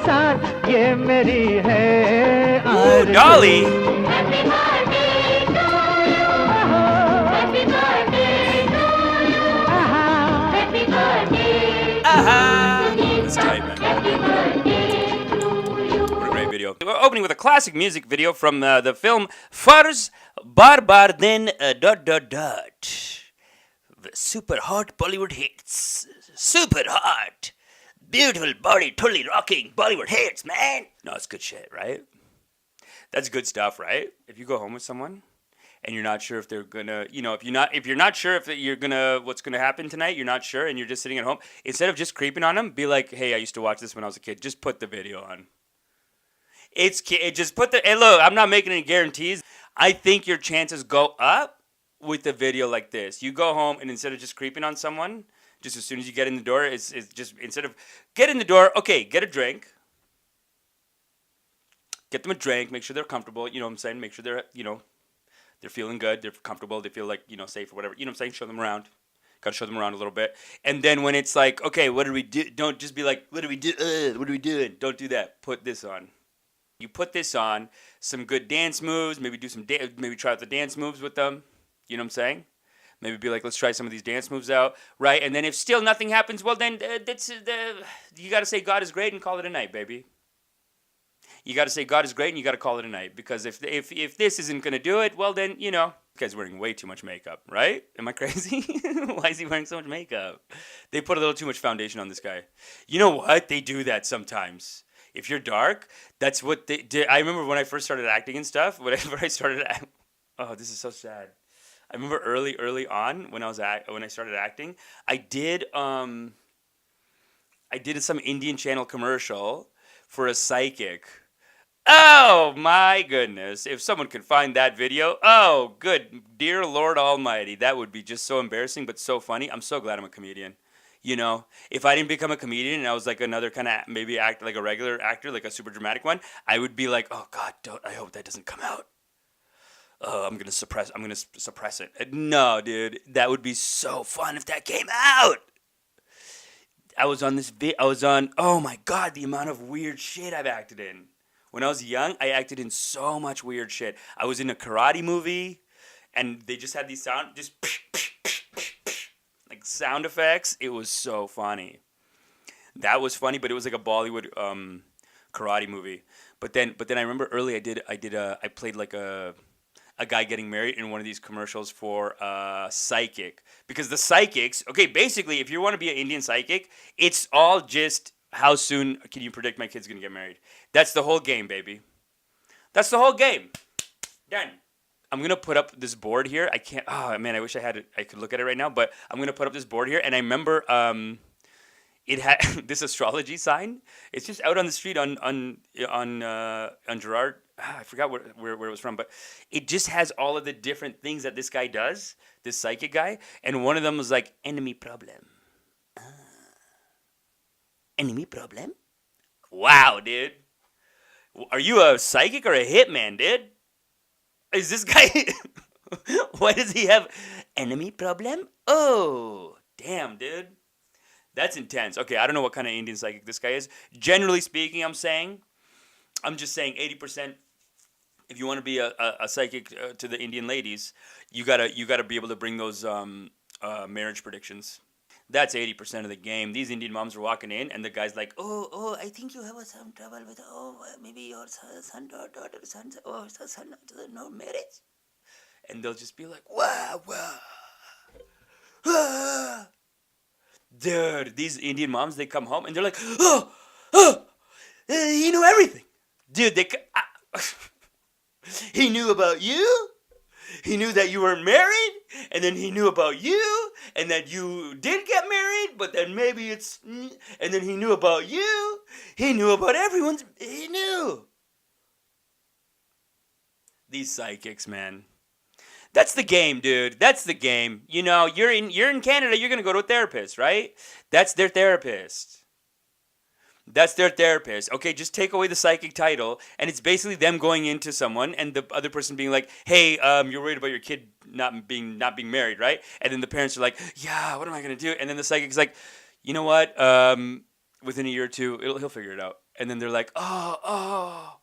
साथ ये मेरी है Ooh, Dolly. Happy birthday to you. Happy birthday to you. Happy birthday. That's tight, man. What a great video. We're opening with a classic music video from the film Fars Barbar Den ... Super hot Bollywood hits. Super hot. Beautiful body, totally rocking Bollywood hits, man. No, it's good shit, right? That's good stuff, right? If you go home with someone and you're not sure if they're gonna, if you're not sure if you're gonna, what's gonna happen tonight, you're not sure, and you're just sitting at home, instead of just creeping on them, be like, hey, I used to watch this when I was a kid. Just put the video on. Just put the. Hey, look, I'm not making any guarantees. I think your chances go up with a video like this. You go home and instead of just creeping on someone, just as soon as you get in the door, it's just instead of get in the door, okay, get a drink. Get them a drink, make sure they're comfortable, you know what I'm saying? Make sure they're, they're feeling good, they're comfortable, they feel like, safe or whatever. You know what I'm saying? Show them around. Got to show them around a little bit. And then when it's like, okay, what do we do? Don't just be like, what do we do? What are we doing? Don't do that. Put this on. You put this on, some good dance moves, maybe do maybe try out the dance moves with them. You know what I'm saying? Maybe be like, let's try some of these dance moves out, right? And then if still nothing happens, well then you got to say God is great and call it a night, baby. You got to say God is great and you got to call it a night, because if this isn't going to do it, well then, this guy's wearing way too much makeup, right? Am I crazy? Why is he wearing so much makeup? They put a little too much foundation on this guy. You know what? They do that sometimes. If you're dark, that's what they did. I remember when I first started acting and stuff, oh, this is so sad. I remember early on when I started acting, I did some Indian Channel commercial for a psychic. Oh my goodness. If someone could find that video, oh good dear Lord Almighty, that would be just so embarrassing but so funny. I'm so glad I'm a comedian. If I didn't become a comedian and I was like another kind of maybe act like a regular actor, like a super dramatic one, I would be like, oh God, I hope that doesn't come out. Oh, I'm gonna suppress it. No, dude, that would be so fun if that came out. Oh my God, the amount of weird shit I've acted in. When I was young, I acted in so much weird shit. I was in a karate movie, and they just had these like sound effects. It was so funny. That was funny, but it was like a Bollywood karate movie. But then I remember early I played like a guy getting married in one of these commercials for psychic. Because the psychics, okay, basically, if you want to be an Indian psychic, it's all just how soon can you predict my kid's going to get married. That's the whole game, baby. That's the whole game. Done. I'm going to put up this board here. I can't, oh man, I wish I could look at it right now, but I'm going to put up this board here. And I remember it had this astrology sign. It's just out on the street on Gerard. I forgot where it was from, but it just has all of the different things that this guy does, this psychic guy, and one of them was like, enemy problem. Enemy problem? Wow, dude. Are you a psychic or a hitman, dude? Is this guy... Why does he have enemy problem? Oh, damn, dude. That's intense. Okay, I don't know what kind of Indian psychic this guy is. Generally speaking, I'm just saying 80%. If you want to be a psychic to the Indian ladies, you gotta be able to bring those marriage predictions. That's 80% of the game. These Indian moms are walking in, and the guy's like, oh, I think you have some trouble with, maybe your son or daughter, son, no marriage. And they'll just be like, wow. Dude, these Indian moms, they come home, and they're like, he knew everything. Dude, he knew about you. He knew that you weren't married, and then he knew about you, and that you did get married, but then maybe and then he knew about you. He knew about he knew. These psychics, man. That's the game, dude. That's the game. You're in Canada, you're going to go to a therapist, right? That's their therapist. Okay, just take away the psychic title, and it's basically them going into someone, and the other person being like, "Hey, you're worried about your kid not being married, right?" And then the parents are like, "Yeah, what am I gonna do?" And then the psychic's like, "You know what? Within a year or two, he'll figure it out." And then they're like, oh.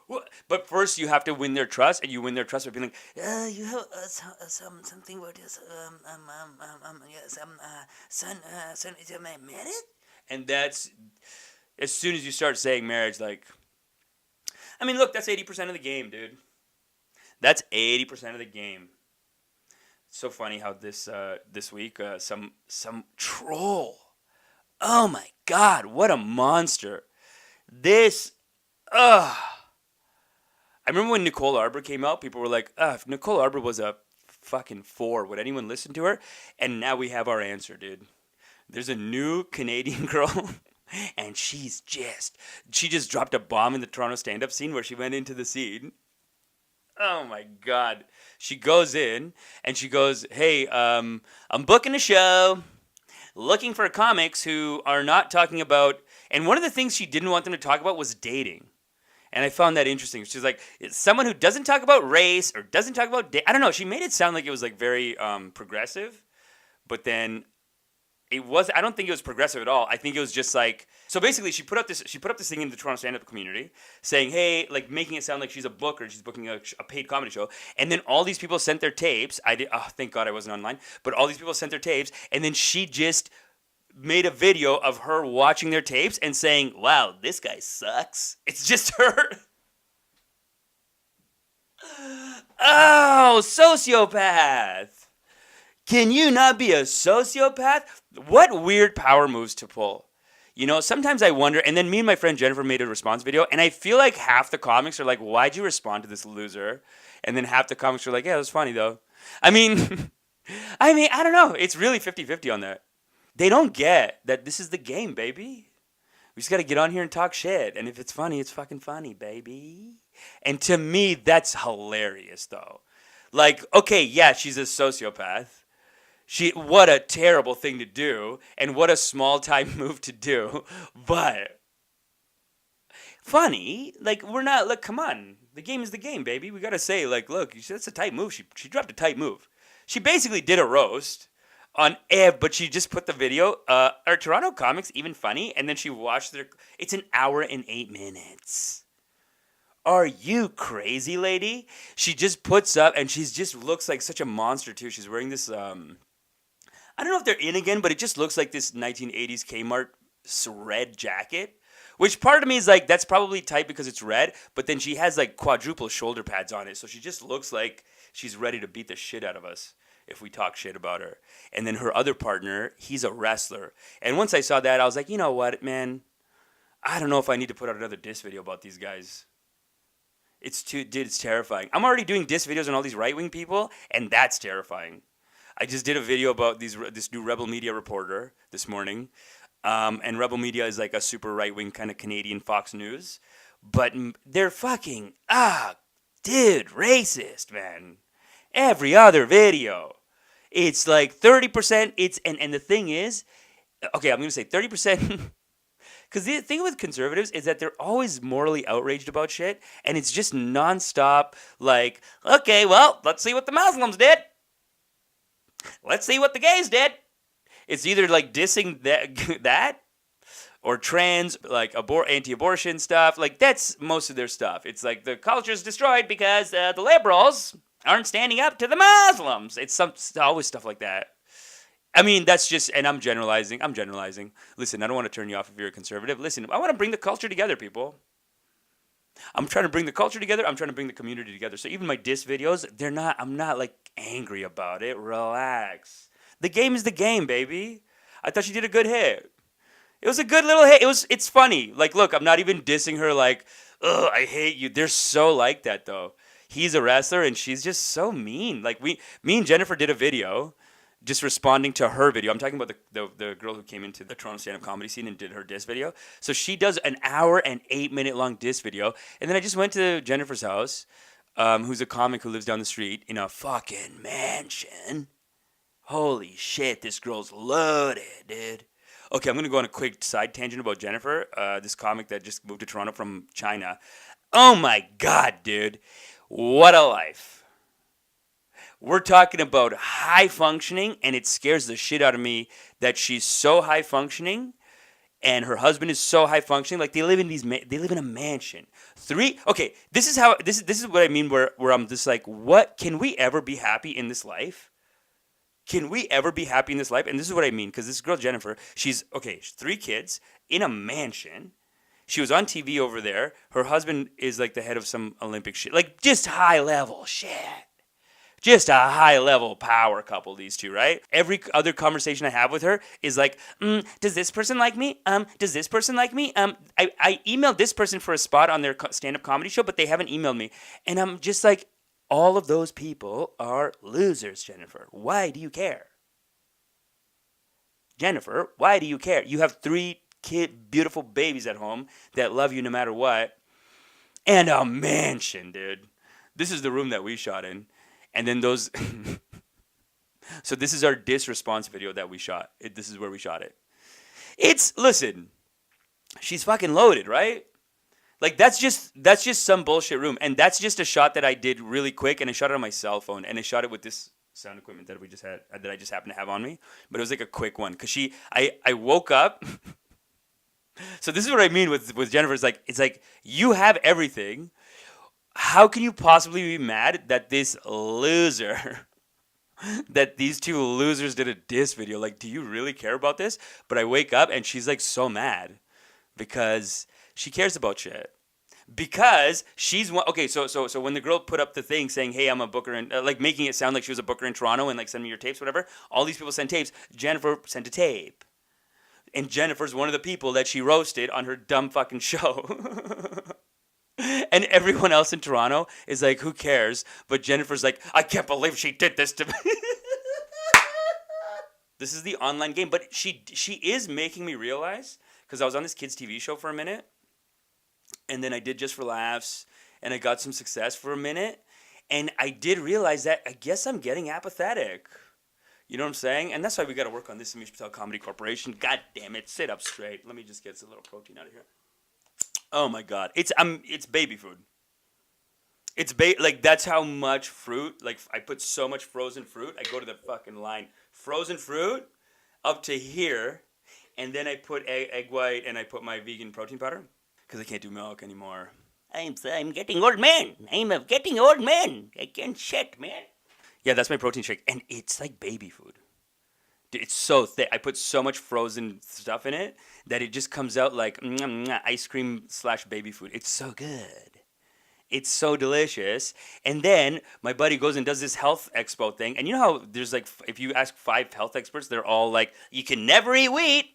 What? But first you have to win their trust, and you win their trust by being like, you have something about this, yes, son, is my married? And that's, as soon as you start saying marriage, like, I mean, look, that's 80% of the game, dude. That's 80% of the game. It's so funny how this week, some troll, oh my God, what a monster. This, I remember when Nicole Arbor came out, people were like, if Nicole Arbor was a fucking 4, would anyone listen to her? And now we have our answer, dude. There's a new Canadian girl, and she just dropped a bomb in the Toronto stand-up scene where she went into the scene. Oh my God. She goes in, and she goes, hey, I'm booking a show, looking for comics who are not talking about, and one of the things she didn't want them to talk about was dating. And I found that interesting. She's like, it's someone who doesn't talk about race or doesn't talk about I don't know. She made it sound like it was like very progressive, but then it was. I don't think it was progressive at all. I think it was just like, so basically she put up this thing in the Toronto stand-up community saying, hey, like making it sound like she's a booker, she's booking a paid comedy show, and then all these people sent their tapes. Thank God I wasn't online, but all these people sent their tapes, and then she just made a video of her watching their tapes and saying, wow, this guy sucks. It's just her. Oh, sociopath. Can you not be a sociopath? What weird power moves to pull. You know, sometimes I wonder, and then me and my friend Jennifer made a response video, and I feel like half the comics are like, why'd you respond to this loser? And then half the comics are like, yeah, it was funny though. I mean, I don't know. It's really 50-50 on that. They don't get that this is the game, baby. We just got to get on here and talk shit. And if it's funny, it's fucking funny, baby. And to me, that's hilarious, though. Like, okay, yeah, she's a sociopath. What a terrible thing to do. And what a small-time move to do. But funny. Like, we're not, look, come on. The game is the game, baby. We got to say, like, look, that's a tight move. She dropped a tight move. She basically did a roast. But she just put the video, are Toronto comics even funny? And then she watched it's an hour and 8 minutes. Are you crazy, lady? She just puts up, and she just looks like such a monster, too. She's wearing this, I don't know if they're in again, but it just looks like this 1980s Kmart red jacket. Which part of me is like, that's probably tight because it's red, but then she has like quadruple shoulder pads on it. So she just looks like she's ready to beat the shit out of us if we talk shit about her. And then her other partner, he's a wrestler. And once I saw that, I was like, you know what, man? I don't know if I need to put out another diss video about these guys. It's terrifying. I'm already doing diss videos on all these right-wing people, and that's terrifying. I just did a video about this new Rebel Media reporter this morning. And Rebel Media is like a super right-wing kind of Canadian Fox News. But they're fucking, dude, racist, man. Every other video. It's like 30%. And the thing is, okay, I'm going to say 30%. Because the thing with conservatives is that they're always morally outraged about shit. And it's just nonstop like, okay, well, let's see what the Muslims did. Let's see what the gays did. It's either like dissing that or trans, like anti-abortion stuff. Like that's most of their stuff. It's like the culture's destroyed because the liberals aren't standing up to the Muslims. It's always stuff like that. I mean, that's just, and I'm generalizing. Listen, I don't want to turn you off if you're a conservative. Listen, I want to bring the culture together, people. I'm trying to bring the culture together. I'm trying to bring the community together. So even my diss videos, I'm not like angry about it. Relax. The game is the game, baby. I thought she did a good hit. It was a good little hit. It's funny. Like, look, I'm not even dissing her like, ugh, I hate you. They're so like that, though. He's a wrestler, and she's just so mean. Like, me and Jennifer did a video just responding to her video. I'm talking about the girl who came into the Toronto stand-up comedy scene and did her diss video. So she does an hour and 8 minute long diss video. And then I just went to Jennifer's house, who's a comic who lives down the street in a fucking mansion. Holy shit, this girl's loaded, dude. Okay, I'm going to go on a quick side tangent about Jennifer, this comic that just moved to Toronto from China. Oh my God, dude. What a life. We're talking about high functioning, and it scares the shit out of me that she's so high functioning and her husband is so high functioning. Like they live in they live in a mansion. Okay, this is what I mean. Where I'm just like, what can we ever be happy in this life? Can we ever be happy in this life? And this is what I mean, because this girl Jennifer, she's 3 kids in a mansion. She was on TV over there. Her husband is like the head of some Olympic shit, like just high level shit. Just a high level power couple, these two, right? Every other conversation I have with her is like, does this person like me? Does this person like me? I emailed this person for a spot on their stand-up comedy show, but they haven't emailed me. And I'm just like, all of those people are losers, Jennifer. Why do you care? Jennifer, why do you care? You have 3 beautiful babies at home that love you no matter what. And a mansion, dude. This is the room that we shot in. And then those... So this is our response video that we shot. This is where we shot it. Listen, she's fucking loaded, right? Like, that's just some bullshit room. And that's just a shot that I did really quick, and I shot it on my cell phone, and I shot it with this sound equipment that I just happened to have on me. But it was like a quick one, because I woke up... So this is what I mean with Jennifer. It's like, you have everything. How can you possibly be mad that this loser, that these 2 losers did a diss video? Like, do you really care about this? But I wake up and she's like so mad because she cares about shit. Because she's one. Okay, so when the girl put up the thing saying, "Hey, I'm a booker," and like making it sound like she was a booker in Toronto and like send me your tapes, whatever. All these people send tapes. Jennifer sent a tape, and Jennifer's one of the people that she roasted on her dumb fucking show. And everyone else in Toronto is like, who cares? But Jennifer's like, I can't believe she did this to me. This is the online game. But she is making me realize, because I was on this kids' TV show for a minute, and then I did Just for Laughs, and I got some success for a minute, and I did realize that I guess I'm getting apathetic. You know what I'm saying? And that's why we got to work on this Amish Patel Comedy Corporation. God damn it. Sit up straight. Let me just get a little protein out of here. Oh my God, it's baby food. Like that's how much fruit. Like I put so much frozen fruit. I go to the fucking line, frozen fruit, up to here, and then I put egg white and I put my vegan protein powder because I can't do milk anymore. I'm getting old man. I'm getting old man. I can't shit, man. Yeah, that's my protein shake, and it's like baby food. Dude, it's so thick. I put so much frozen stuff in it that it just comes out like ice cream / baby food. It's so good. It's so delicious. And then my buddy goes and does this health expo thing. And you know how there's like, if you ask 5 health experts, they're all like, you can never eat wheat.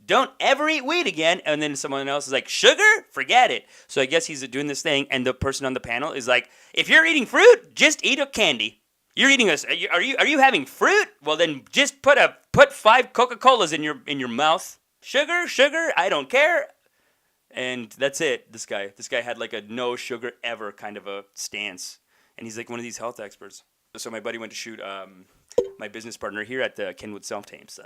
Don't ever eat wheat again. And then someone else is like, sugar? Forget it. So I guess he's doing this thing. And the person on the panel is like, if you're eating fruit, just eat a candy. You're eating are you having fruit? Well, then just put 5 Coca-Colas in your mouth. Sugar, I don't care. And that's it. This guy had like a no sugar ever kind of a stance, and he's like one of these health experts. So my buddy went to shoot my business partner here at the Kenwood Self Tapes.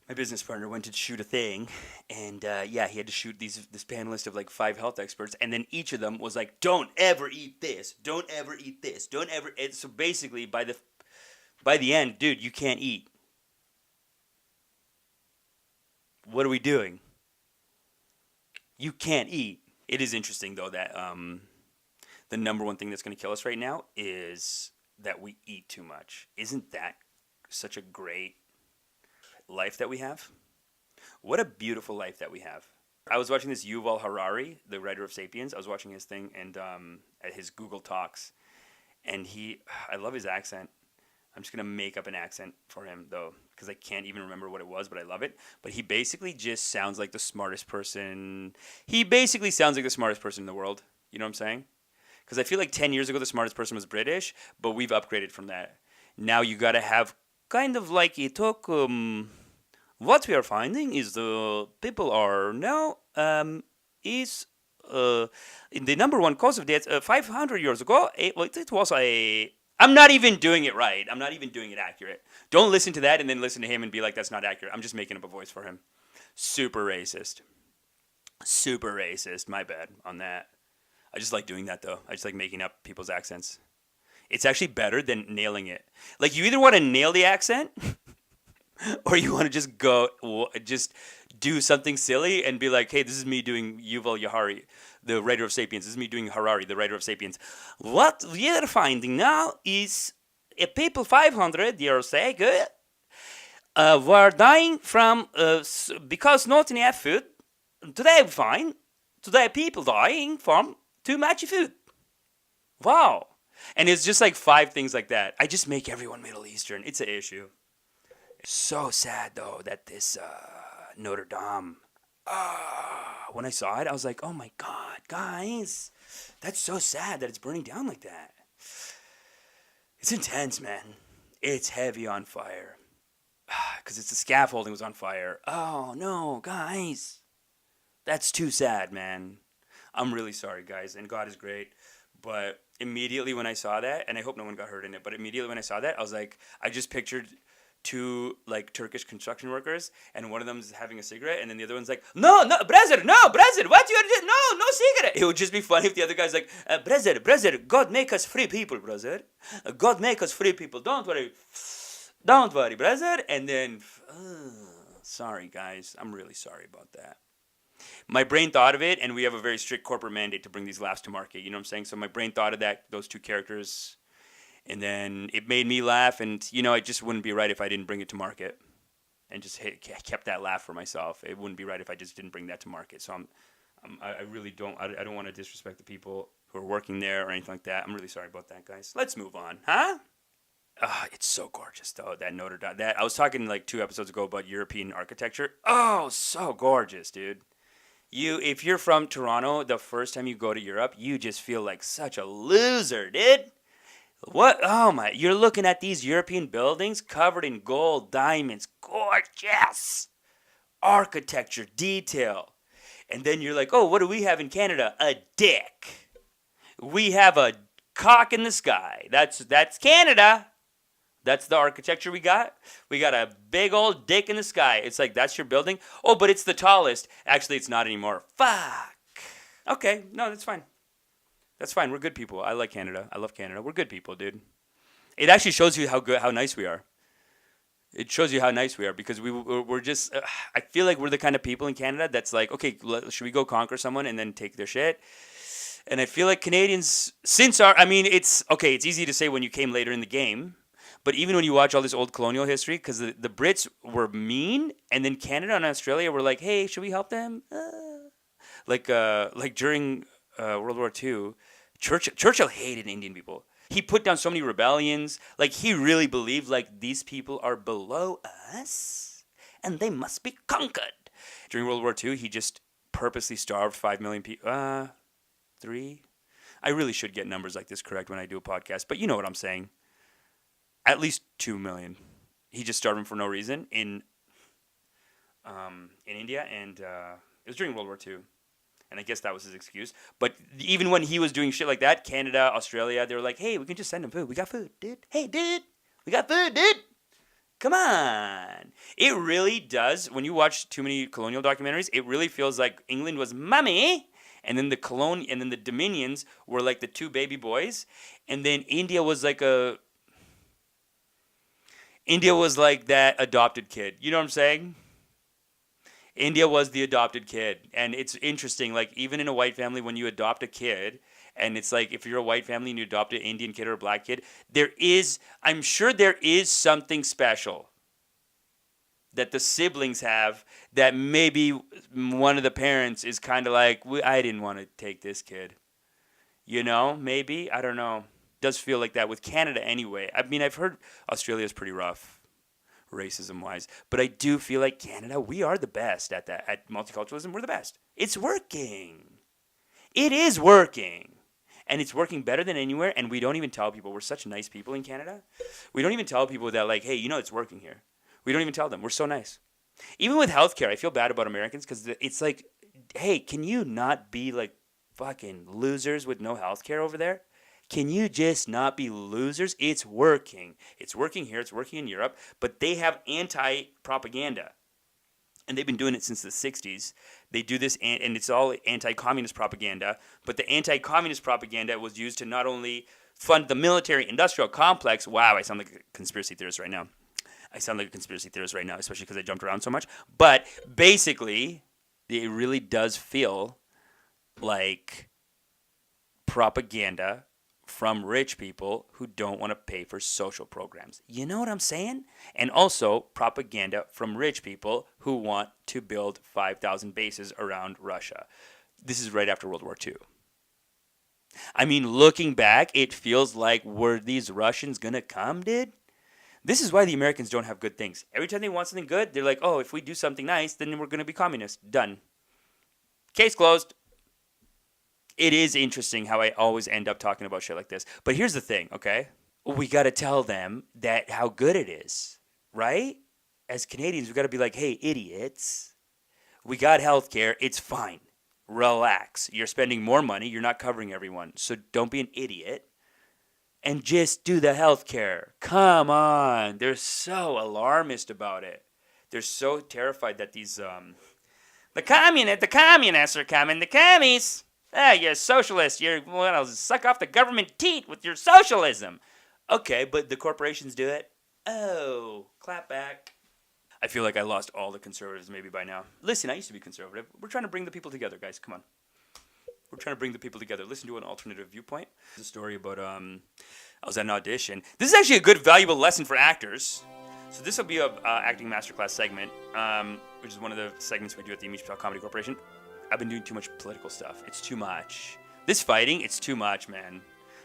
My business partner went to shoot a thing, and he had to shoot this panelist of like 5 health experts, and then each of them was like, "Don't ever eat this. Don't ever eat this. Don't ever." And so basically, by the end, dude, you can't eat. What are we doing? You can't eat. It is interesting though that the number one thing that's going to kill us right now is that we eat too much. Isn't that such a great life that we have? What a beautiful life that we have. I was watching this Yuval Harari, the writer of Sapiens. I was watching his thing and at his Google Talks, and I love his accent. I'm just gonna make up an accent for him though, because I can't even remember what it was, but I love it. But he basically just sounds like the smartest person. He basically sounds like the smartest person in the world. You know what I'm saying? Because I feel like 10 years ago the smartest person was British, but we've upgraded from that. Now you gotta have kind of like it took. What we are finding is the people are now is in the number one cause of death 500 years ago. It was a. I'm not even doing it right. I'm not even doing it accurate. Don't listen to that and then listen to him and be like, that's not accurate. I'm just making up a voice for him. Super racist. Super racist. My bad on that. I just like doing that though. I just like making up people's accents. It's actually better than nailing it. Like you either want to nail the accent or you want to just do something silly and be like, hey, this is me doing Yuval Harari, the writer of *Sapiens*. This is me doing Harari, the writer of *Sapiens*. What we are finding now is people 500 years ago were dying from because not enough food. Today we find people dying from too much food. Wow. And it's just like 5 things like that. I just make everyone Middle Eastern. It's an issue. So sad though that this Notre Dame. When I saw it, I was like, oh my God, guys. That's so sad that it's burning down like that. It's intense, man. It's heavy on fire. Because it's the scaffolding was on fire. Oh no, guys. That's too sad, man. I'm really sorry, guys. And God is great. But immediately when I saw that, and I hope no one got hurt in it, but immediately when I saw that, I was like, I just pictured 2 like Turkish construction workers, and one of them is having a cigarette, and then the other one's like, no, brother, what you are doing? No cigarette. It would just be funny if the other guy's like, brother, God make us free people, brother. God make us free people. Don't worry, brother. And then, sorry, guys, I'm really sorry about that. My brain thought of it, and we have a very strict corporate mandate to bring these laughs to market. You know what I'm saying? So my brain thought of that, those 2 characters. And then it made me laugh, and, it just wouldn't be right if I didn't bring it to market and just kept that laugh for myself. It wouldn't be right if I just didn't bring that to market. So I really don't want to disrespect the people who are working there or anything like that. I'm really sorry about that, guys. Let's move on, huh? It's so gorgeous, though, that Notre Dame. I was talking like 2 episodes ago about European architecture. Oh, so gorgeous, dude. If you're from Toronto, the first time you go to Europe, you just feel like such a loser, dude. What? Oh my, you're looking at these European buildings covered in gold, diamonds, gorgeous architecture, detail. And then you're like, oh, what do we have in Canada? A dick. We have a cock in the sky. That's Canada. That's the architecture we got. We got a big old dick in the sky. It's like, that's your building? Oh, but it's the tallest. Actually, it's not anymore. Fuck. Okay, no, that's fine. That's fine. We're good people. I like Canada. I love Canada. We're good people, dude. It actually shows you how nice we are. It shows you how nice we are because we're just. I feel like we're the kind of people in Canada that's like, okay, should we go conquer someone and then take their shit? And I feel like Canadians, it's okay. It's easy to say when you came later in the game, but even when you watch all this old colonial history, because the Brits were mean, and then Canada and Australia were like, hey, should we help them? Like during World War II. Churchill hated Indian people. He put down so many rebellions. Like, he really believed, like, these people are below us, and they must be conquered. During World War II, he just purposely starved 5 million people. 3? I really should get numbers like this correct when I do a podcast, but you know what I'm saying. At least 2 million. He just starved them for no reason in India, and it was during World War II. And I guess that was his excuse. But even when he was doing shit like that, Canada, Australia, they were like, hey, we can just send him food. We got food, dude. Hey, dude, we got food, dude. Come on. It really does. When you watch too many colonial documentaries, it really feels like England was mummy. And then the Dominions were like the 2 baby boys. And then India was like that adopted kid. You know what I'm saying? India was the adopted kid. And it's interesting, like, even in a white family, when you adopt a kid, and it's like, if you're a white family and you adopt an Indian kid or a black kid, I'm sure there is something special that the siblings have that maybe one of the parents is kind of like, I didn't want to take this kid. You know, maybe? I don't know. It does feel like that with Canada anyway. I mean, I've heard Australia's pretty rough. Racism-wise, but I do feel like Canada, we are the best at that. At multiculturalism, we're the best. It's working. It is working. And it's working better than anywhere, and we don't even tell people. We're such nice people in Canada. We don't even tell people that, like, hey, it's working here. We don't even tell them. We're so nice. Even with healthcare, I feel bad about Americans because it's like, hey, can you not be, like, fucking losers with no healthcare over there? Can you just not be losers? It's working. It's working here. It's working in Europe. But they have anti-propaganda. And they've been doing it since the 60s. They do this, and it's all anti-communist propaganda. But the anti-communist propaganda was used to not only fund the military-industrial complex. Wow, I sound like a conspiracy theorist right now. I sound like a conspiracy theorist right now, especially because I jumped around so much. But basically, it really does feel like propaganda from rich people who don't want to pay for social programs. You know what I'm saying? And also propaganda from rich people who want to build 5,000 bases around Russia. This is right after World War II. I mean, looking back, it feels like, were these Russians going to come, dude? This is why the Americans don't have good things. Every time they want something good, they're like, oh, if we do something nice, then we're going to be communists. Done. Case closed. It is interesting how I always end up talking about shit like this. But here's the thing, okay? We got to tell them that how good it is, right? As Canadians, we got to be like, hey, idiots, we got healthcare. It's fine. Relax. You're spending more money. You're not covering everyone. So don't be an idiot and just do the healthcare. Come on. They're so alarmist about it. They're so terrified that these, the communists are coming. The commies. Ah, you're a socialist. You're want to suck off the government teat with your socialism. Okay, but the corporations do it. Oh, clap back. I feel like I lost all the conservatives maybe by now. Listen, I used to be conservative. We're trying to bring the people together, guys. Come on. We're trying to bring the people together. Listen to an alternative viewpoint. There's a story about, I was at an audition. This is actually a good, valuable lesson for actors. So this will be a acting masterclass segment, which is one of the segments we do at the Amish Patel Comedy Corporation. I've been doing too much political stuff. It's too much. This fighting, it's too much, man.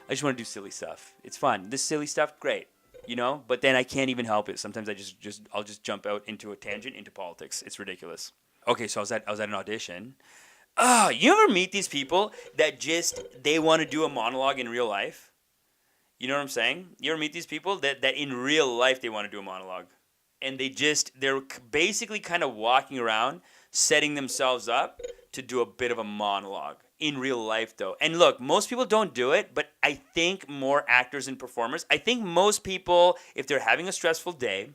I just want to do silly stuff. It's fun. This silly stuff, great. You know? But then I can't even help it. Sometimes I'll just jump out into a tangent into politics. It's ridiculous. Okay, so I was at an audition. You ever meet these people that they want to do a monologue in real life? You know what I'm saying? You ever meet these people that in real life they want to do a monologue? And they're basically kind of walking around, setting themselves up to do a bit of a monologue in real life, though. And look, most people don't do it, but I think more actors and performers, I think most people, if they're having a stressful day,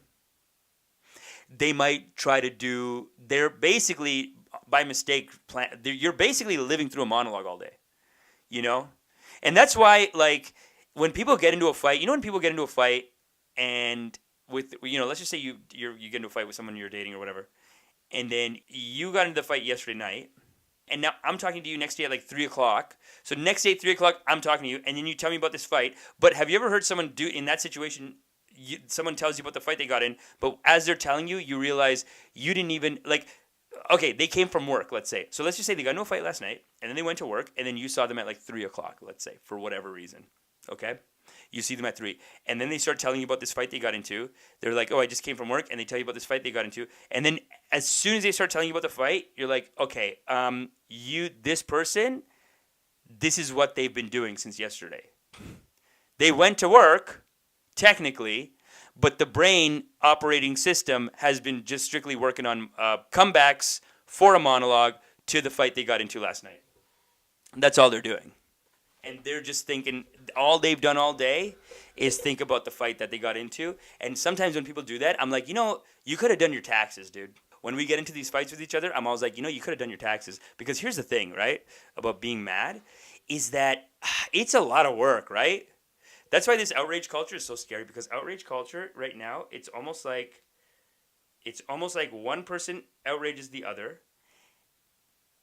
they might try to they're basically, by mistake, you're basically living through a monologue all day, you know? And that's why, like, when people get into a fight, when people get into a fight and let's just say you get into a fight with someone you're dating or whatever, and then you got into the fight yesterday night, and now I'm talking to you next day at like 3 o'clock. So next day at 3 o'clock, I'm talking to you, and then you tell me about this fight. But have you ever heard someone do, in that situation, someone tells you about the fight they got in, but as they're telling you, you realize you didn't even, like, okay, they came from work, let's say. So let's just say they got into a fight last night, and then they went to work, and then you saw them at like 3 o'clock, let's say, for whatever reason, okay? You see them at 3. And then they start telling you about this fight they got into. They're like, oh, I just came from work. And they tell you about this fight they got into. And then as soon as they start telling you about the fight, you're like, okay, this person, this is what they've been doing since yesterday. They went to work, technically, but the brain operating system has been just strictly working on comebacks for a monologue to the fight they got into last night. That's all they're doing. And they're just thinking, all they've done all day is think about the fight that they got into. And sometimes when people do that, I'm like, you could have done your taxes, dude. When we get into these fights with each other, I'm always like, you could have done your taxes. Because here's the thing, right, about being mad, is that it's a lot of work, right? That's why this outrage culture is so scary, because outrage culture right now, it's almost like one person outrages the other.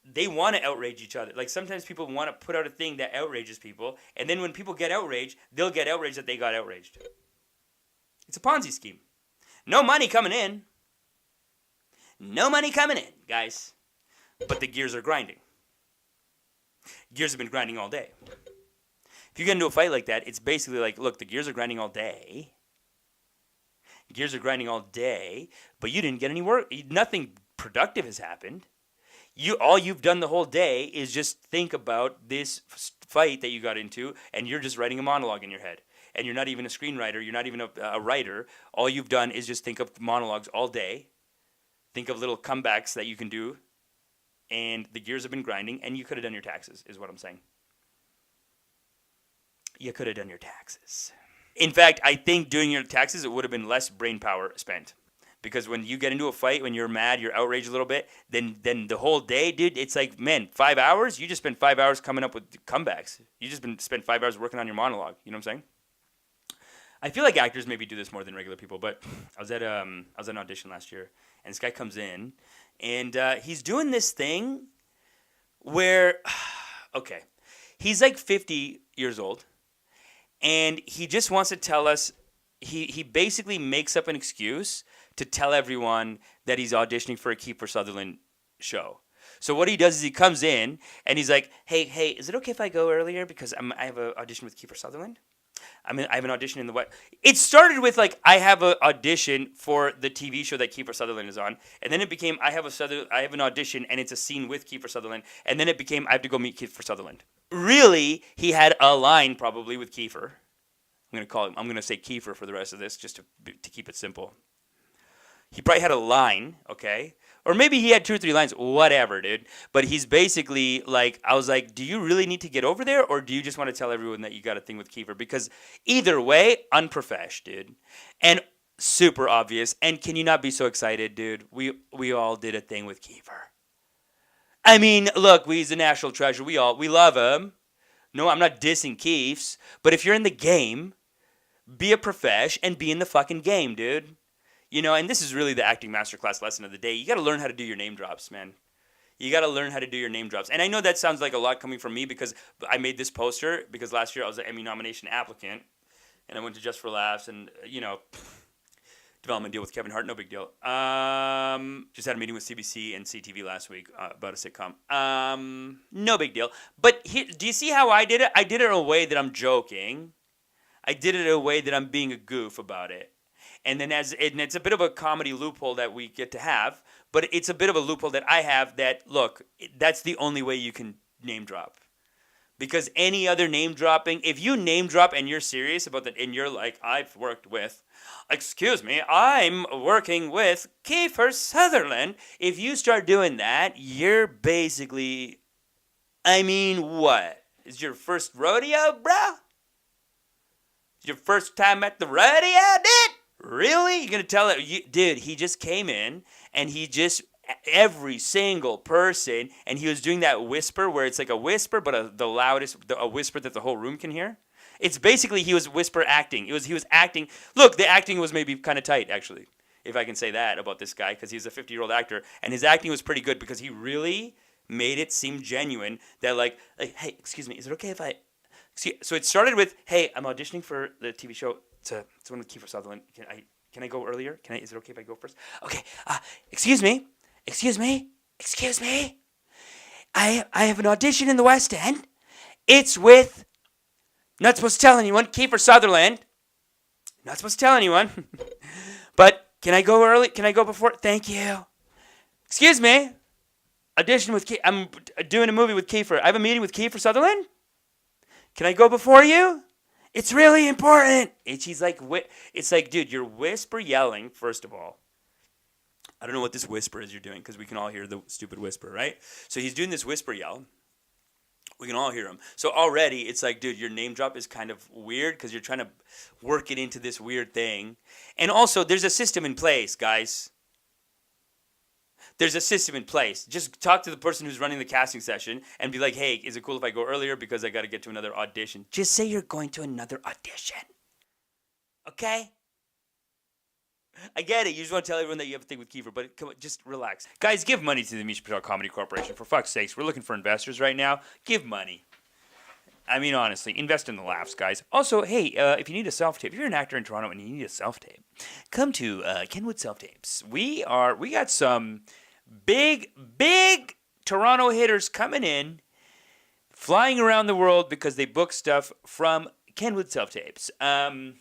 They want to outrage each other. Like, sometimes people want to put out a thing that outrages people, and then when people get outraged, they'll get outraged that they got outraged. It's a Ponzi scheme. No money coming in. No money coming in, guys. But the gears are grinding. Gears have been grinding all day. If you get into a fight like that, it's basically like, look, the gears are grinding all day. Gears are grinding all day, but you didn't get any work. Nothing productive has happened. All you've done the whole day is just think about this fight that you got into, and you're just writing a monologue in your head. And you're not even a screenwriter. You're not even a writer. All you've done is just think of monologues all day. Think of little comebacks that you can do. And the gears have been grinding, and you could have done your taxes, is what I'm saying. You could have done your taxes. In fact, I think doing your taxes, it would have been less brain power spent. Because when you get into a fight, when you're mad, you're outraged a little bit, then the whole day, dude, it's like, man, 5 hours? You just spent 5 hours coming up with comebacks. You just spent 5 hours working on your monologue. You know what I'm saying? I feel like actors maybe do this more than regular people, but I was at an audition last year, and this guy comes in, and he's doing this thing where, okay, he's like 50 years old, and he just wants to tell us, he basically makes up an excuse to tell everyone that he's auditioning for a Kiefer Sutherland show. So what he does is he comes in, and he's like, hey, is it okay if I go earlier because I have an audition with Kiefer Sutherland? I have an audition in the what? It started with like I have an audition for the TV show that Kiefer Sutherland is on, and then it became I have an audition and it's a scene with Kiefer Sutherland, and then it became I have to go meet Kiefer Sutherland. Really, he had a line probably with Kiefer. I'm gonna say Kiefer for the rest of this just to keep it simple. He probably had a line, okay? Or maybe he had 2 or 3 lines, whatever, dude. But he's basically like, I was like, do you really need to get over there? Or do you just want to tell everyone that you got a thing with Kiefer? Because either way, unprofesh, dude. And super obvious. And can you not be so excited, dude? We all did a thing with Kiefer. I mean, look, he's a national treasure. We love him. No, I'm not dissing Keefs. But if you're in the game, be a profesh and be in the fucking game, dude. You know, and this is really the acting masterclass lesson of the day. You got to learn how to do your name drops, man. You got to learn how to do your name drops. And I know that sounds like a lot coming from me because I made this poster because last year I was an Emmy nomination applicant. And I went to Just for Laughs and, development deal with Kevin Hart, no big deal. Just had a meeting with CBC and CTV last week about a sitcom. No big deal. But do you see how I did it? I did it in a way that I'm joking. I did it in a way that I'm being a goof about it. And then it's a bit of a comedy loophole that we get to have, but it's a bit of a loophole that I have that, look, that's the only way you can name drop. Because any other name dropping, if you name drop and you're serious about that, and you're like, I'm working with Kiefer Sutherland. If you start doing that, you're basically, what? Is your first rodeo, bro? Your first time at the rodeo, dude? Really? You're going to tell it? Dude, he just came in and every single person, and he was doing that whisper where it's like a whisper, but the loudest, a whisper that the whole room can hear. It's basically he was whisper acting. He was acting. Look, the acting was maybe kind of tight, actually, if I can say that about this guy, because he's a 50-year-old actor, and his acting was pretty good because he really made it seem genuine that like hey, excuse me, is it okay if I... So it started with, hey, I'm auditioning for the TV show. It's one with Kiefer Sutherland. Can I go earlier? Is it okay if I go first? Okay. Excuse me. I have an audition in the West End. It's with, not supposed to tell anyone, Kiefer Sutherland. Not supposed to tell anyone. But can I go early? Can I go before? Thank you. Excuse me. Audition with I'm doing a movie with Kiefer. I have a meeting with Kiefer Sutherland. Can I go before you? It's really important. It's like, dude, you're whisper yelling, first of all. I don't know what this whisper is you're doing because we can all hear the stupid whisper, right? So he's doing this whisper yell. We can all hear him. So already it's like, dude, your name drop is kind of weird because you're trying to work it into this weird thing. And also, there's a system in place, guys. There's a system in place. Just talk to the person who's running the casting session and be like, hey, is it cool if I go earlier because I got to get to another audition? Just say you're going to another audition. Okay? I get it. You just want to tell everyone that you have a thing with Kiefer, but come on, just relax. Guys, give money to the Amish Patel Comedy Corporation. For fuck's sakes, we're looking for investors right now. Give money. Honestly, invest in the laughs, guys. Also, hey, if you need a self-tape, if you're an actor in Toronto and you need a self-tape, come to Kenwood Self-Tapes. We got some big Toronto hitters coming in, flying around the world because they book stuff from Kenwood Self-Tapes. Have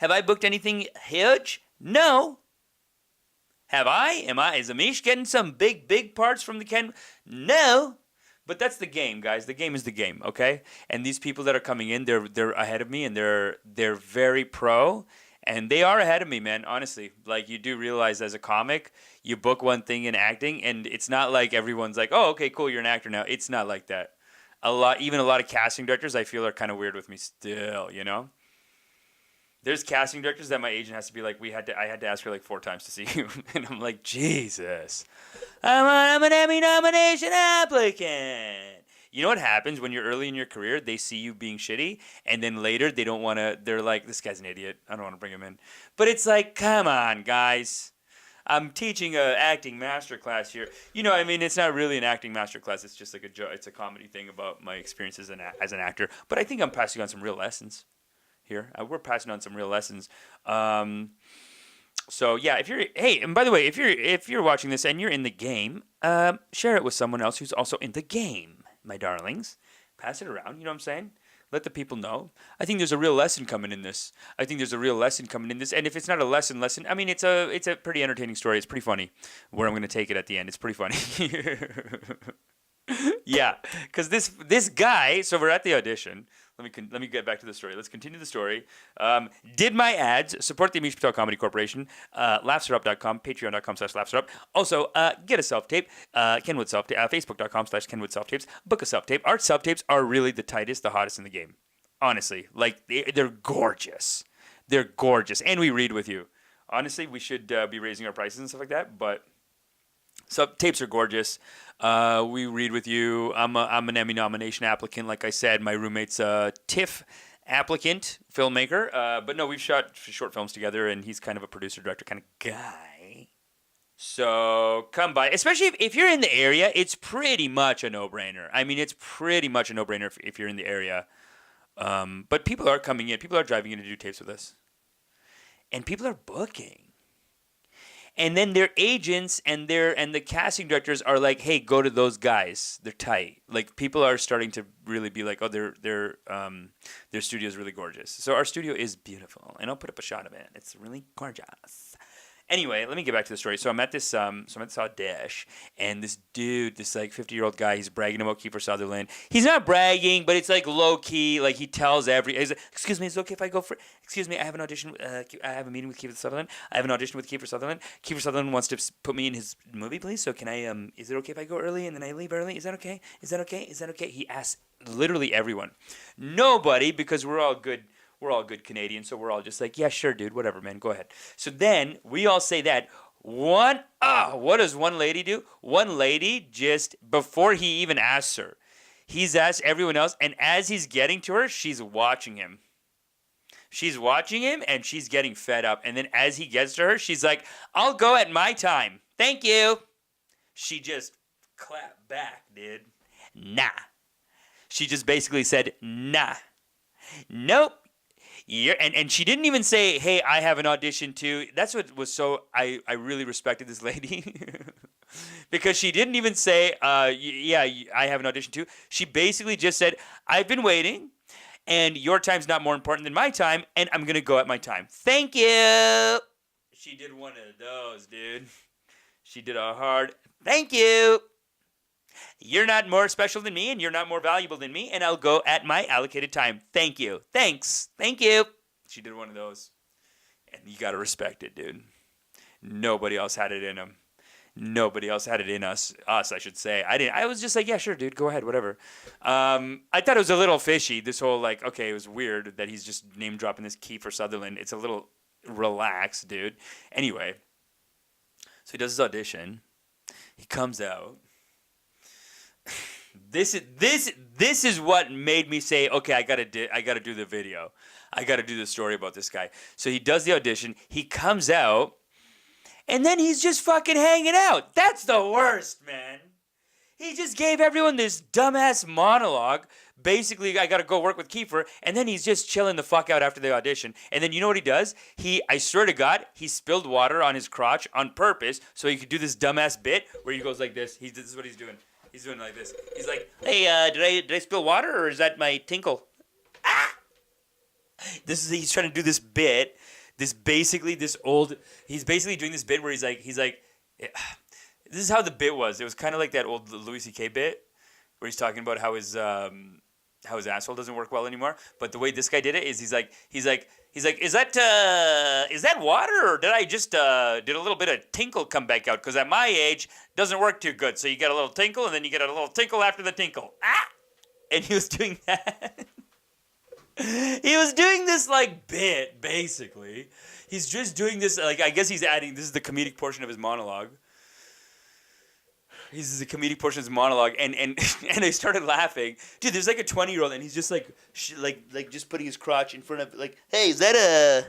I booked anything huge? No. Have I? Is Amish getting some big parts from the Kenwood? No. But that's the game, guys. The game is the game, okay? And these people that are coming in, they're ahead of me, and they're very pro, and they are ahead of me, man. Honestly, like you do realize as a comic, you book one thing in acting, and it's not like everyone's like, oh, okay, cool, you're an actor now. It's not like that. Even a lot of casting directors, I feel, are kind of weird with me still, you know? There's casting directors that my agent has to be like, I had to ask her like 4 times to see you. And I'm like, Jesus. I'm an Emmy nomination applicant. You know what happens when you're early in your career? They see you being shitty, and then later they don't want to. They're like, "This guy's an idiot. I don't want to bring him in." But it's like, come on, guys. I'm teaching a acting master class here. You know, I mean, it's not really an acting master class. It's just like it's a comedy thing about my experience as an actor. But I think I'm passing on some real lessons here. We're passing on some real lessons. So yeah, and by the way, if you're watching this and you're in the game, share it with someone else who's also in the game, my darlings. Pass it around. You know what I'm saying? Let the people know. I think there's a real lesson coming in this. And if it's not a lesson, I mean, it's a pretty entertaining story. It's pretty funny. Where I'm going to take it at the end, it's pretty funny. Yeah, because this guy. So we're at the audition. Let me get back to the story. Let's continue the story. Did my ads. Support the Amish Patel Comedy Corporation. Laughserup.com. Patreon.com/laughserup. Also, get a self-tape. Kenwood self-tape. Facebook.com/Kenwood self-tapes. Book a self-tape. Our self-tapes are really the tightest, the hottest in the game. Honestly. Like, they're gorgeous. They're gorgeous. And we read with you. Honestly, we should be raising our prices and stuff like that, but... So tapes are gorgeous. We read with you. I'm an Emmy nomination applicant. Like I said, my roommate's a TIFF applicant, filmmaker. But no, we've shot short films together, and he's kind of a producer-director kind of guy. So come by. Especially if you're in the area, it's pretty much a no-brainer. I mean, it's pretty much a no-brainer if you're in the area. But people are coming in. People are driving in to do tapes with us. And people are booking. And then their agents and the casting directors are like, "Hey, go to those guys. They're tight." Like, people are starting to really be like, "Oh, their studio is really gorgeous." So our studio is beautiful, and I'll put up a shot of it. It's really gorgeous. Anyway, let me get back to the story. So I'm at this audition, and this dude, this like 50-year-old guy, he's bragging about Kiefer Sutherland. He's not bragging, but it's like low key. Like, he tells he's like, "Excuse me, is it okay if I go for? Excuse me, I have an audition. I have a meeting with Kiefer Sutherland. I have an audition with Kiefer Sutherland. Kiefer Sutherland wants to put me in his movie, please. So can I? Is it okay if I go early and then I leave early? Is that okay? Is that okay? Is that okay?" He asks literally everyone. Nobody, because we're all good. We're all good Canadians, so we're all just like, "Yeah, sure, dude, whatever, man, go ahead." So then we all say that. What does one lady do? One lady, just before he even asks her, he's asked everyone else, and as he's getting to her, she's watching him. She's watching him, and she's getting fed up. And then as he gets to her, she's like, "I'll go at my time. Thank you." She just clapped back, dude. Nah. She just basically said, "Nah. Nope. And she didn't even say, "Hey, I have an audition too." That's what was so, I really respected this lady. Because she didn't even say, "Yeah, I have an audition too." She basically just said, "I've been waiting, and your time's not more important than my time, and I'm going to go at my time. Thank you." She did one of those, dude. She did a hard, "Thank you. You're not more special than me, and you're not more valuable than me, and I'll go at my allocated time. Thank you. Thanks. Thank you." She did one of those. And you got to respect it, dude. Nobody else had it in them. Nobody else had it in us, I should say. I didn't. I was just like, "Yeah, sure, dude, go ahead, whatever." I thought it was a little fishy, this whole, like, okay, it was weird that he's just name-dropping this Kiefer Sutherland. It's a little relaxed, dude. Anyway, so he does his audition. He comes out. This is what made me say, okay, I gotta do the video. I gotta do the story about this guy. So he does the audition. He comes out, and then he's just fucking hanging out. That's the worst, man. He just gave everyone this dumbass monologue. Basically, I gotta go work with Kiefer, and then he's just chilling the fuck out after the audition. And then you know what he does? I swear to God, he spilled water on his crotch on purpose so he could do this dumbass bit where he goes like this. This is what he's doing. He's doing like this. He's like, "Hey, did I spill water, or is that my tinkle?" Ah! He's trying to do this bit. He's basically doing this bit where he's like, this is how the bit was. It was kind of like that old Louis C.K. bit where he's talking about how his asshole doesn't work well anymore. But the way this guy did it is he's like, "Is that water, or did I just did a little bit of tinkle come back out? Because at my age, doesn't work too good. So you get a little tinkle, and then you get a little tinkle after the tinkle." Ah! And he was doing that. He was doing this like bit, basically. He's just doing this, like, I guess he's adding, this is the comedic portion of his monologue. He's the comedic portion of his monologue, and and I started laughing. Dude, there's like a 20-year-old, and he's just like just putting his crotch in front of like, hey, is that a?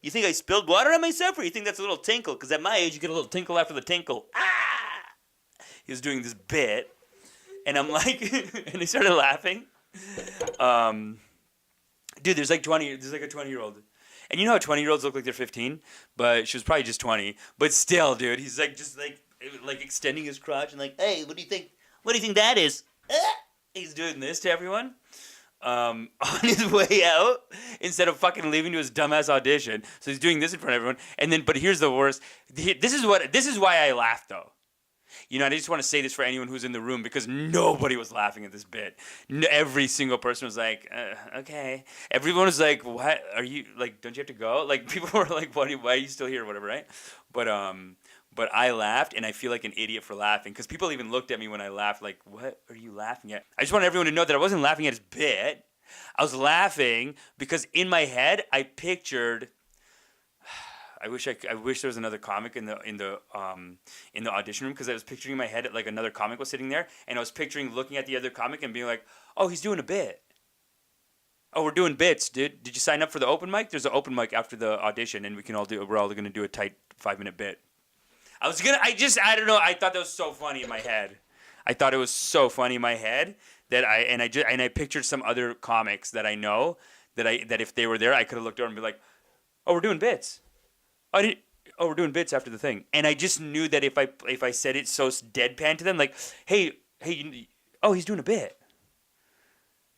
You think I spilled water on myself, or you think that's a little tinkle? Because at my age, you get a little tinkle after the tinkle. Ah! He was doing this bit, and I'm like, and I started laughing. Dude, there's like a 20-year-old. And you know how 20-year-olds look like they're 15? But she was probably just 20. But still, dude, he's like just like extending his crotch and like, hey, what do you think? What do you think that is? He's doing this to everyone on his way out instead of fucking leaving to his dumbass audition. So he's doing this in front of everyone. And then, but here's the worst. This is why I laughed though. You know, I just want to say this for anyone who's in the room because nobody was laughing at this bit. Every single person was like, okay. Everyone was like, what? Are you, like, don't you have to go? Like, people were like, why are you still here or whatever, right? But I laughed, and I feel like an idiot for laughing because people even looked at me when I laughed like, what are you laughing at? I just want everyone to know that I wasn't laughing at his bit. I was laughing because in my head, I pictured... I wish there was another comic in the audition room because I was picturing in my head like another comic was sitting there and I was picturing looking at the other comic and being like, oh, he's doing a bit. Oh, we're doing bits, dude. Did you sign up for the open mic? There's an open mic after the audition and we're all gonna do a tight 5-minute bit. I don't know. I thought that was so funny in my head. I thought it was so funny in my head that I pictured some other comics that I know that if they were there I could have looked over and be like, oh, we're doing bits. We're doing bits after the thing, and I just knew that if I said it so deadpan to them, like, hey, he's doing a bit.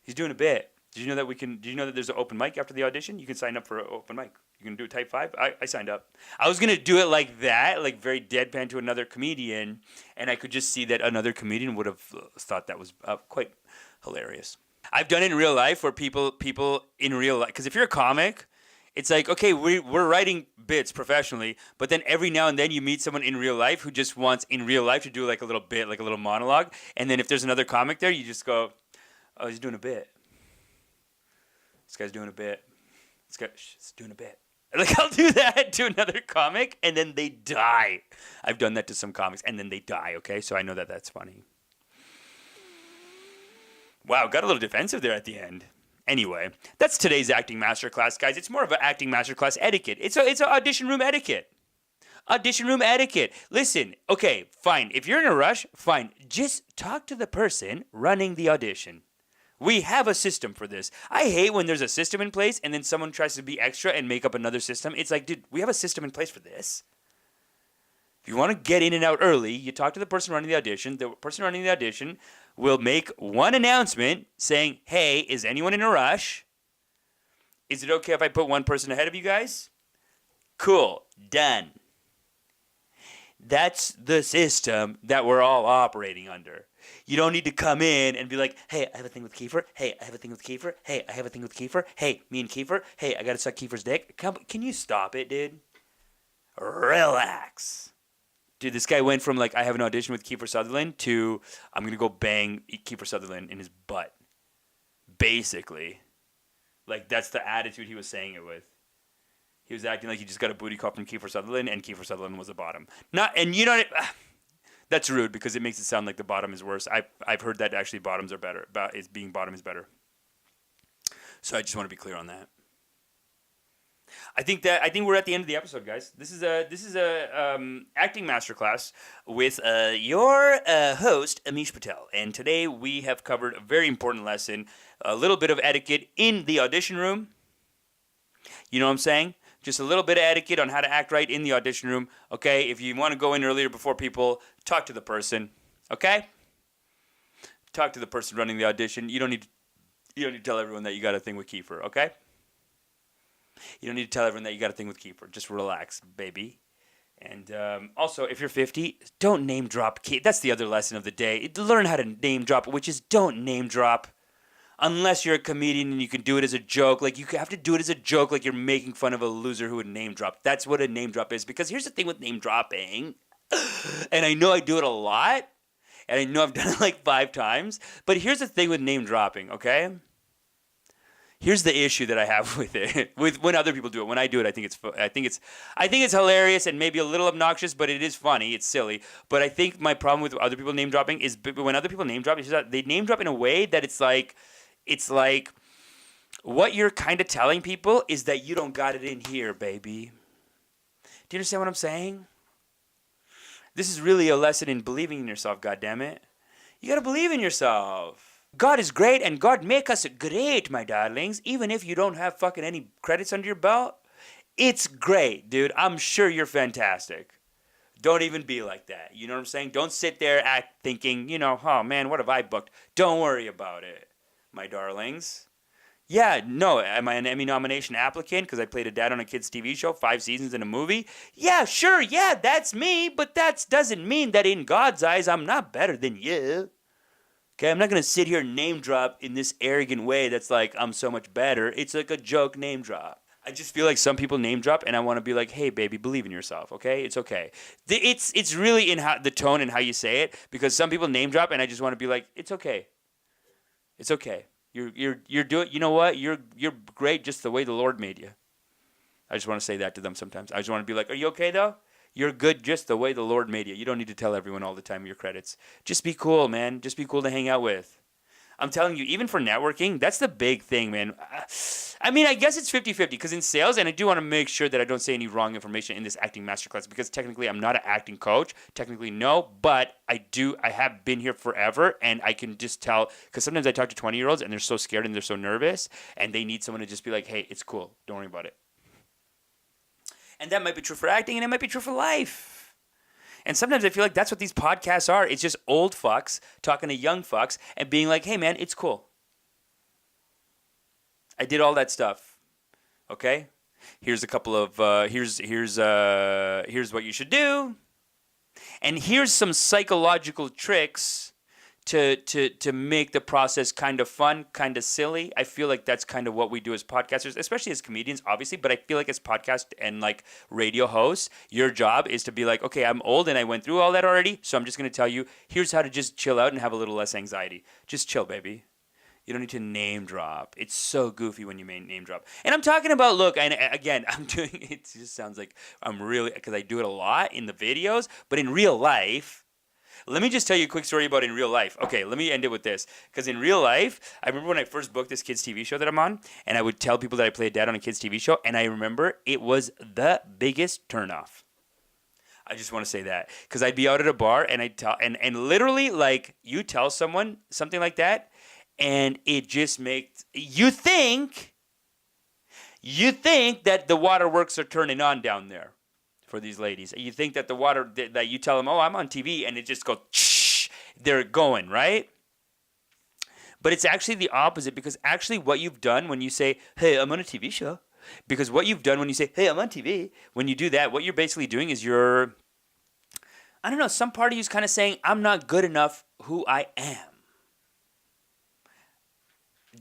He's doing a bit. Did you know that there's an open mic after the audition? You can sign up for an open mic. You can do a type 5. I signed up. I was gonna do it like that, like very deadpan to another comedian, and I could just see that another comedian would have thought that was quite hilarious. I've done it in real life where people in real life, because if you're a comic. It's like, okay, we're writing bits professionally, but then every now and then you meet someone in real life who just wants in real life to do like a little bit, like a little monologue. And then if there's another comic there, you just go, oh, he's doing a bit. This guy's doing a bit. This guy's doing a bit. Like I'll do that to another comic and then they die. I've done that to some comics and then they die, okay? So I know that that's funny. Wow, got a little defensive there at the end. Anyway, that's today's acting masterclass, guys. It's more of an acting masterclass etiquette. It's an audition room etiquette. Audition room etiquette. Listen, okay, fine. If you're in a rush, fine. Just talk to the person running the audition. We have a system for this. I hate when there's a system in place and then someone tries to be extra and make up another system. It's like, dude, we have a system in place for this. If you want to get in and out early, you talk to the person running the audition. The person running the audition will make one announcement saying, hey, is anyone in a rush? Is it okay if I put one person ahead of you guys? Cool. Done. That's the system that we're all operating under. You don't need to come in and be like, hey, I have a thing with Kiefer. Hey, I have a thing with Kiefer. Hey, I have a thing with Kiefer. Hey, me and Kiefer. Hey, I got to suck Kiefer's dick. Can you stop it, dude? Relax. Dude, this guy went from like, I have an audition with Kiefer Sutherland to I'm going to go bang Kiefer Sutherland in his butt. Basically. Like, that's the attitude he was saying it with. He was acting like he just got a booty call from Kiefer Sutherland and Kiefer Sutherland was the bottom. And you know what? That's rude because it makes it sound like the bottom is worse. I've heard that actually bottoms are better. Being bottom is better. So I just want to be clear on that. I think we're at the end of the episode, guys. This is a acting masterclass with your host Amish Patel, and today we have covered a very important lesson, a little bit of etiquette in the audition room. You know what I'm saying? Just a little bit of etiquette on how to act right in the audition room. Okay, if you want to go in earlier before people, talk to the person. Okay, talk to the person running the audition. You don't need to tell everyone that you got a thing with Kiefer. Okay. You don't need to tell everyone that you got a thing with Kiefer. Just relax, baby. And also, if you're 50, don't name drop. That's the other lesson of the day. Learn how to name drop, which is don't name drop. Unless you're a comedian and you can do it as a joke. Like, you have to do it as a joke like you're making fun of a loser who would name drop. That's what a name drop is. Because here's the thing with name dropping. And I know I do it a lot. And I know I've done it like 5 times. But here's the thing with name dropping, okay? Here's the issue that I have with it. With when other people do it. When I do it, I think it's hilarious and maybe a little obnoxious, but it is funny. It's silly. But I think my problem with other people name dropping is when other people name drop, they name drop in a way that it's like what you're kind of telling people is that you don't got it in here, baby. Do you understand what I'm saying? This is really a lesson in believing in yourself, goddammit. You gotta believe in yourself. God is great, and God make us great, my darlings. Even if you don't have fucking any credits under your belt, it's great, dude. I'm sure you're fantastic. Don't even be like that. You know what I'm saying? Don't sit there thinking, oh man, what have I booked? Don't worry about it, my darlings. Yeah, no, am I an Emmy nomination applicant because I played a dad on a kid's TV show, 5 seasons in a movie? Yeah, sure, yeah, that's me, but that doesn't mean that in God's eyes I'm not better than you. Okay, I'm not going to sit here and name drop in this arrogant way that's like I'm so much better. It's like a joke name drop. I just feel like some people name drop and I want to be like, hey, baby, believe in yourself, okay? It's okay. It's really in the tone and how you say it, because some people name drop and I just want to be like, it's okay. It's okay. You're doing, you know what? You're great just the way the Lord made you. I just want to say that to them sometimes. I just want to be like, are you okay though? You're good just the way the Lord made you. You don't need to tell everyone all the time your credits. Just be cool, man. Just be cool to hang out with. I'm telling you, even for networking, that's the big thing, man. I mean, I guess it's 50-50 because in sales, and I do want to make sure that I don't say any wrong information in this acting masterclass because technically I'm not an acting coach. Technically, no, but I have been here forever, and I can just tell because sometimes I talk to 20-year-olds and they're so scared and they're so nervous, and they need someone to just be like, hey, it's cool. Don't worry about it. And that might be true for acting, and it might be true for life. And sometimes I feel like that's what these podcasts are. It's just old fucks talking to young fucks and being like, hey, man, it's cool. I did all that stuff. Okay? Here's a couple of, here's what you should do. And here's some psychological tricks to make the process kind of fun, kind of silly. I feel like that's kind of what we do as podcasters, especially as comedians, obviously. But I feel like as podcast and like radio hosts, your job is to be like, okay, I'm old and I went through all that already, so I'm just going to tell you, here's how to just chill out and have a little less anxiety. Just chill, baby. You don't need to name drop. It's so goofy when you name drop. And I'm talking about, look, and again, I'm doing, it just sounds like I'm really, because I do it a lot in the videos, but in real life, let me just tell you a quick story about in real life. Okay, let me end it with this. Because in real life, I remember when I first booked this kids' TV show that I'm on, and I would tell people that I play a dad on a kids' TV show, and I remember it was the biggest turnoff. I just want to say that. Because I'd be out at a bar, and I'd tell, and literally, like, you tell someone something like that, and it just makes, you think that the waterworks are turning on down there. For these ladies, you think that the water that you tell them, oh, I'm on TV, and it just goes, shh, they're going, right? But it's actually the opposite, because actually what you've done when you say, hey, I'm on a TV show, because what you've done when you say, hey, I'm on TV, when you do that, what you're basically doing is you're, I don't know, some part of you is kind of saying, I'm not good enough who I am.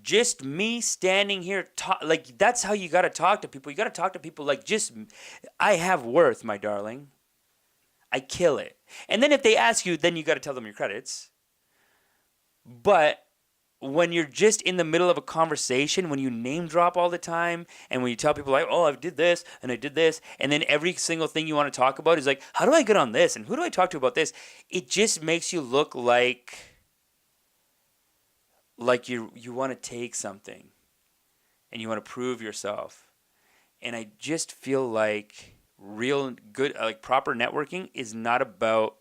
Just me standing here, like, that's how you got to talk to people. You got to talk to people like, just, I have worth, my darling. I kill it. And then if they ask you, then you got to tell them your credits. But when you're just in the middle of a conversation, when you name drop all the time, and when you tell people like, oh, I did this, and I did this, and then every single thing you want to talk about is like, how do I get on this? And who do I talk to about this? It just makes you look like you want to take something and you want to prove yourself. And I just feel like real good, like proper networking is not about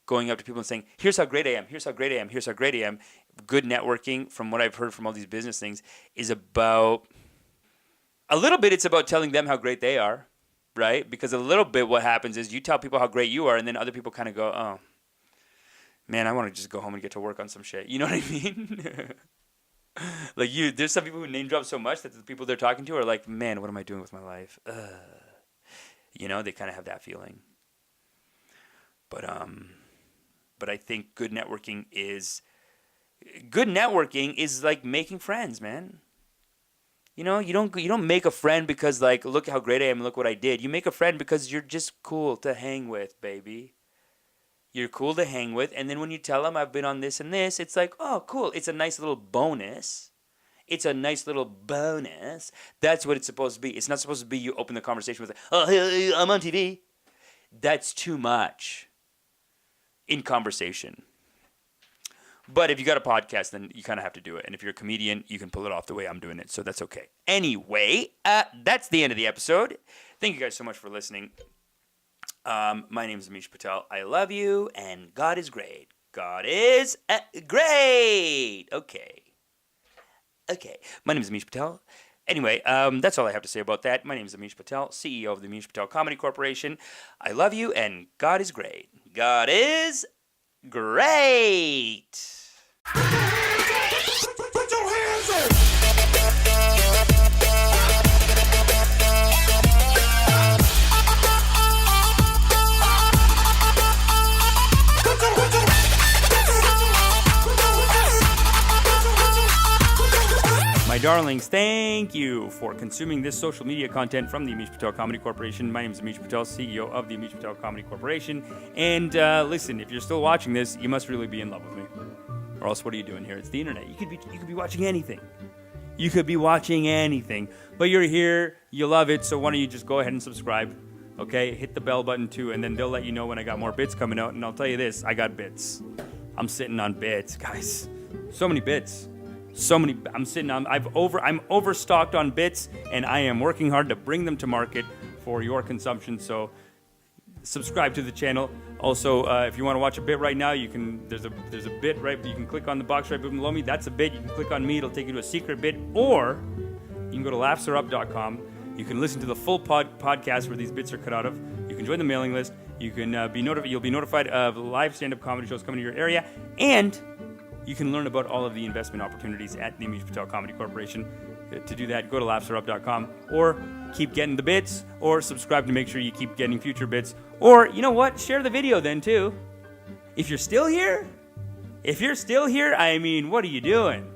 going up to people and saying, here's how great I am, here's how great I am, here's how great I am. Good networking, from what I've heard from all these business things, is about, a little bit it's about telling them how great they are, right? Because a little bit what happens is you tell people how great you are, and then other people kind of go, oh, man, I want to just go home and get to work on some shit. You know what I mean? Like, there's some people who name drop so much that the people they're talking to are like, man, what am I doing with my life? You know, they kind of have that feeling. But I think good networking is like making friends, man. You know, you don't make a friend because like, look how great I am, look what I did. You make a friend because you're just cool to hang with, baby. You're cool to hang with, and then when you tell them I've been on this and this, it's like, oh, cool. It's a nice little bonus. It's a nice little bonus. That's what it's supposed to be. It's not supposed to be you open the conversation with, oh, hey, I'm on TV. That's too much in conversation. But if you got a podcast, then you kind of have to do it. And if you're a comedian, you can pull it off the way I'm doing it. So that's okay. Anyway, that's the end of the episode. Thank you guys so much for listening. My name is Amish Patel. I love you, and God is great. God is great. Okay. My name is Amish Patel. Anyway, that's all I have to say about that. My name is Amish Patel, CEO of the Amish Patel Comedy Corporation. I love you, and God is great. God is great. Put your hands up! My darlings, thank you for consuming this social media content from the Amish Patel Comedy Corporation. My name is Amish Patel, CEO of the Amish Patel Comedy Corporation. And listen, if you're still watching this, you must really be in love with me. Or else, what are you doing here? It's the internet. You could be watching anything. You could be watching anything. But you're here, you love it, so why don't you just go ahead and subscribe. Okay? Hit the bell button too, and then they'll let you know when I got more bits coming out. And I'll tell you this, I got bits. I'm sitting on bits, guys. So many bits. I'm overstocked on bits, and I am working hard to bring them to market for your consumption. So subscribe to the channel. Also, if you want to watch a bit right now, you can. There's a bit right. You can click on the box right below me. That's a bit. You can click on me. It'll take you to a secret bit, or you can go to laughsarup.com. You can listen to the full podcast where these bits are cut out of. You can join the mailing list. You can You'll be notified of live stand-up comedy shows coming to your area, and you can learn about all of the investment opportunities at the Amish Patel Comedy Corporation. To do that, go to laughsarup.com, or keep getting the bits, or subscribe to make sure you keep getting future bits. Or, you know what? Share the video then, too. If you're still here, I mean, what are you doing?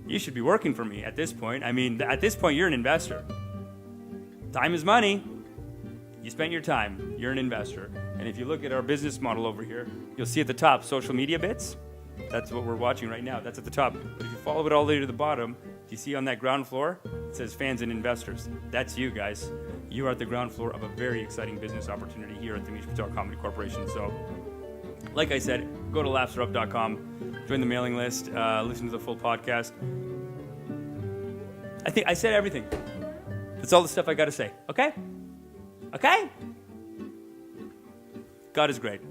You should be working for me at this point. I mean, at this point, you're an investor. Time is money. You spent your time. You're an investor. And if you look at our business model over here, you'll see at the top, social media bits. That's what we're watching right now. That's at the top. But if you follow it all the way to the bottom, do you see on that ground floor? It says fans and investors. That's you guys. You are at the ground floor of a very exciting business opportunity here at the Amish Patel Comedy Corporation. So, like I said, go to laughsarup.com, join the mailing list, listen to the full podcast. I think I said everything. That's all the stuff I got to say. Okay? God is great.